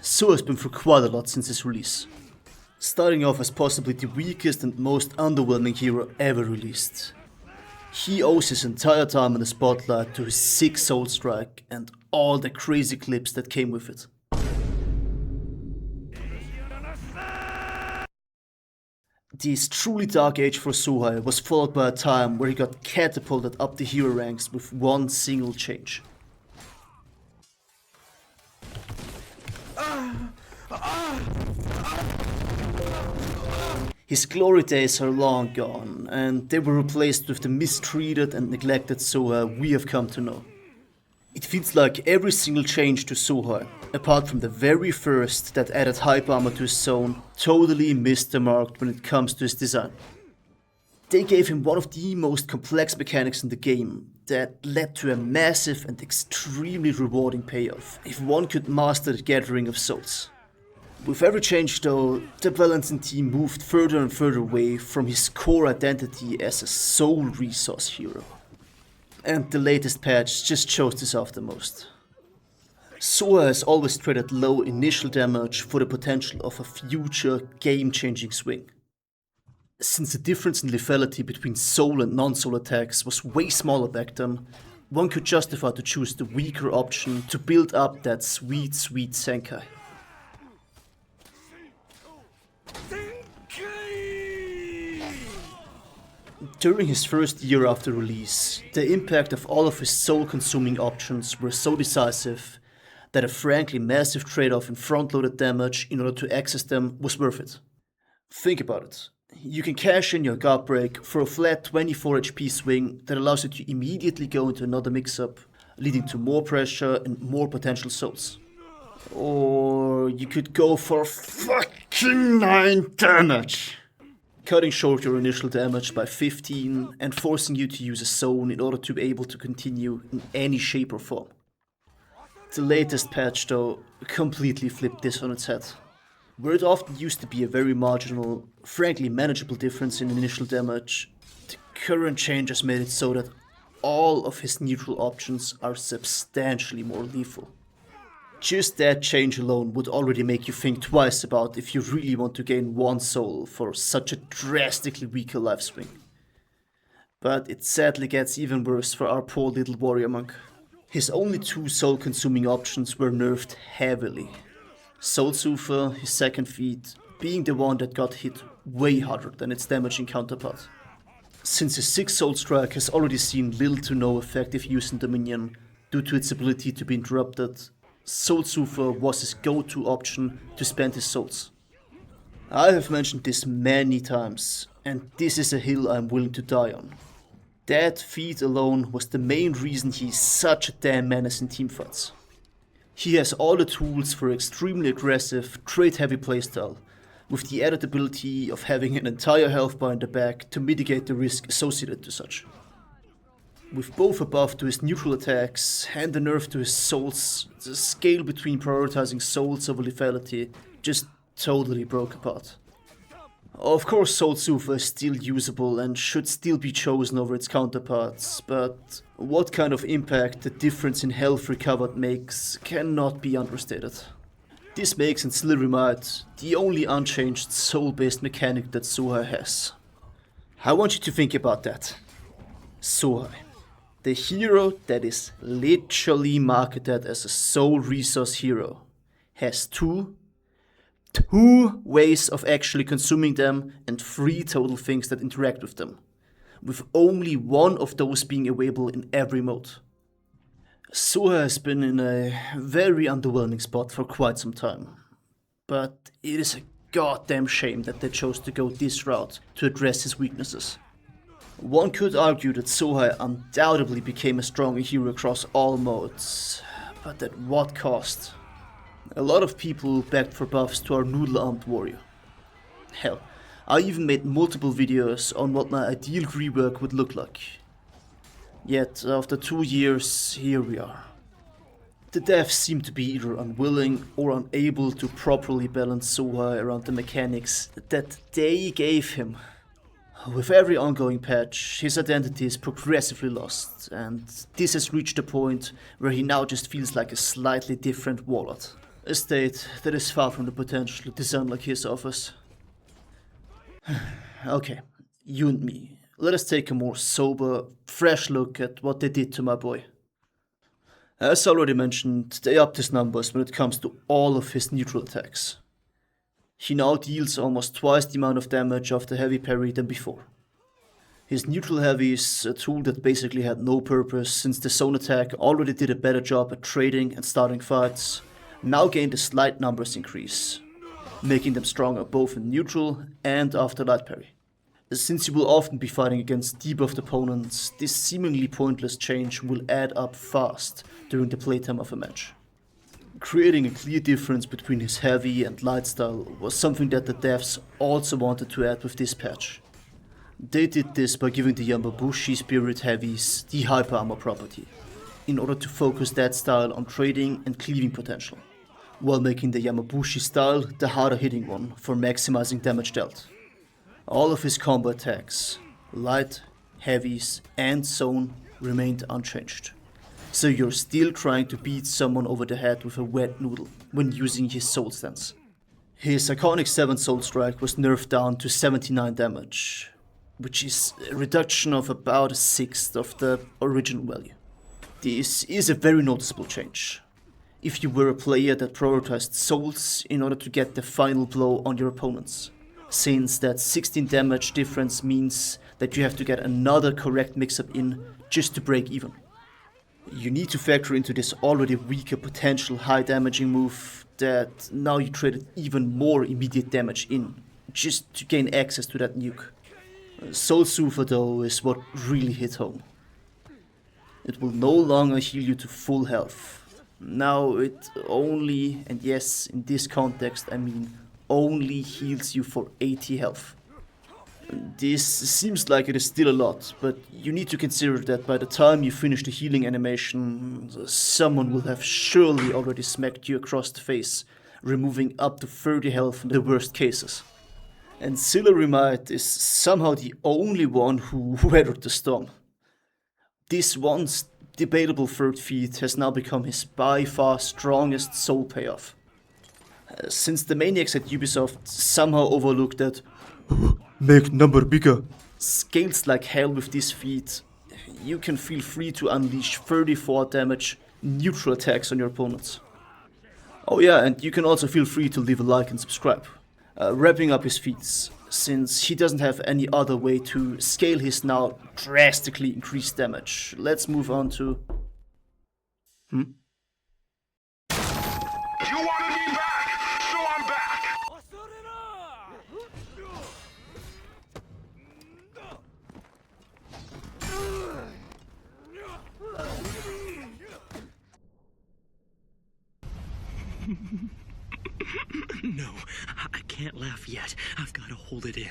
Sohei has been through quite a lot since his release. Starting off as possibly the weakest and most underwhelming hero ever released. He owes his entire time in the spotlight to his sick soul strike and all the crazy clips that came with it. This truly dark age for Sohei was followed by a time where he got catapulted up the hero ranks with one single change. His glory days are long gone, and they were replaced with the mistreated and neglected Sohei we have come to know. It feels like every single change to Sohei, apart from the very first that added hype armor to his zone, totally missed the mark when it comes to his design. They gave him one of the most complex mechanics in the game that led to a massive and extremely rewarding payoff if one could master the Gathering of Souls. With every change though, the balancing team moved further and further away from his core identity as a soul resource hero. And the latest patch just shows this off the most. Sohei has always traded low initial damage for the potential of a future game-changing swing. Since the difference in lethality between soul and non-soul attacks was way smaller back then, one could justify to choose the weaker option to build up that sweet Senkai. During his first year after release, the impact of all of his soul-consuming options were so decisive that a frankly massive trade-off in front-loaded damage in order to access them was worth it. Think about it. You can cash in your guard break for a flat 24 HP swing that allows you to immediately go into another mix-up, leading to more pressure and more potential souls. Or you could go for fucking 9 damage! Cutting short your initial damage by 15 and forcing you to use a zone in order to be able to continue in any shape or form. The latest patch though completely flipped this on its head. Where it often used to be a very marginal, frankly manageable difference in initial damage, the current change has made it so that all of his neutral options are substantially more lethal. Just that change alone would already make you think twice about if you really want to gain one soul for such a drastically weaker life swing. But it sadly gets even worse for our poor little warrior monk. His only 2 soul-consuming options were nerfed heavily. Soul Soother, his second feat, being the one that got hit way harder than its damaging counterpart. Since his 6 soul strike has already seen little to no effective use in Dominion due to its ability to be interrupted, Soul Soother was his go-to option to spend his souls. I have mentioned this many times, and this is a hill I'm willing to die on. That feat alone was the main reason he is such a damn menace in teamfights. He has all the tools for extremely aggressive, trade-heavy playstyle, with the added ability of having an entire health bar in the back to mitigate the risk associated to such. With both a buff to his neutral attacks and the nerf to his souls, the scale between prioritizing souls over lethality just totally broke apart. Of course Soul Soother is still usable and should still be chosen over its counterparts, but what kind of impact the difference in health recovered makes cannot be understated. This makes Ancillary Might the only unchanged soul-based mechanic that Sohei has. I want you to think about that. Sohei. The hero that is literally marketed as a soul resource hero has two ways of actually consuming them and 3 total things that interact with them, with only one of those being available in every mode. Sohei has been in a very underwhelming spot for quite some time, but it is a goddamn shame that they chose to go this route to address his weaknesses. One could argue that Sohei undoubtedly became a stronger hero across all modes, but at what cost? A lot of people begged for buffs to our noodle-armed warrior. Hell, I even made multiple videos on what my ideal rework would look like. Yet, after 2 years, here we are. The devs seem to be either unwilling or unable to properly balance Sohei around the mechanics that they gave him. With every ongoing patch, his identity is progressively lost, and this has reached a point where he now just feels like a slightly different warlord. A state that is far from the potential this unlock his offers. Okay, you and me. Let us take a more sober, fresh look at what they did to my boy. As already mentioned, they upped his numbers when it comes to all of his neutral attacks. He now deals almost twice the amount of damage after heavy parry than before. His neutral heavy is a tool that basically had no purpose since the zone attack already did a better job at trading and starting fights, now gained a slight numbers increase, making them stronger both in neutral and after light parry. Since you will often be fighting against debuffed opponents, this seemingly pointless change will add up fast during the playtime of a match. Creating a clear difference between his heavy and light style was something that the devs also wanted to add with this patch. They did this by giving the Yamabushi Spirit Heavies the hyper armor property, in order to focus that style on trading and cleaving potential, while making the Yamabushi style the harder hitting one for maximizing damage dealt. All of his combo attacks, light, heavies and zone, remained unchanged. So you're still trying to beat someone over the head with a wet noodle when using his soul stance. His iconic 7th soul strike was nerfed down to 79 damage, which is a reduction of about a sixth of the original value. This is a very noticeable change. If you were a player that prioritized souls in order to get the final blow on your opponents, since that 16 damage difference means that you have to get another correct mix-up in just to break even. You need to factor into this already weaker potential high damaging move that now you traded even more immediate damage in, just to gain access to that nuke. Soul Soother though is what really hit home. It will no longer heal you to full health. Now it only, and yes, in this context I mean only heals you for 80 health. This seems like it is still a lot, but you need to consider that by the time you finish the healing animation, someone will have surely already smacked you across the face, removing up to 30 health in the worst cases. And Sillarimite is somehow the only one who weathered the storm. This once debatable third feat has now become his by far strongest soul payoff. Since the maniacs at Ubisoft somehow overlooked that make number bigger scales like hell with this feat, you can feel free to unleash 34 damage neutral attacks on your opponents. Oh yeah, and you can also feel free to leave a like and subscribe. Wrapping up his feats, since he doesn't have any other way to scale his now drastically increased damage. Let's move on to... You wanted me back, so I'm back! No, I can't laugh yet. I've got to hold it in.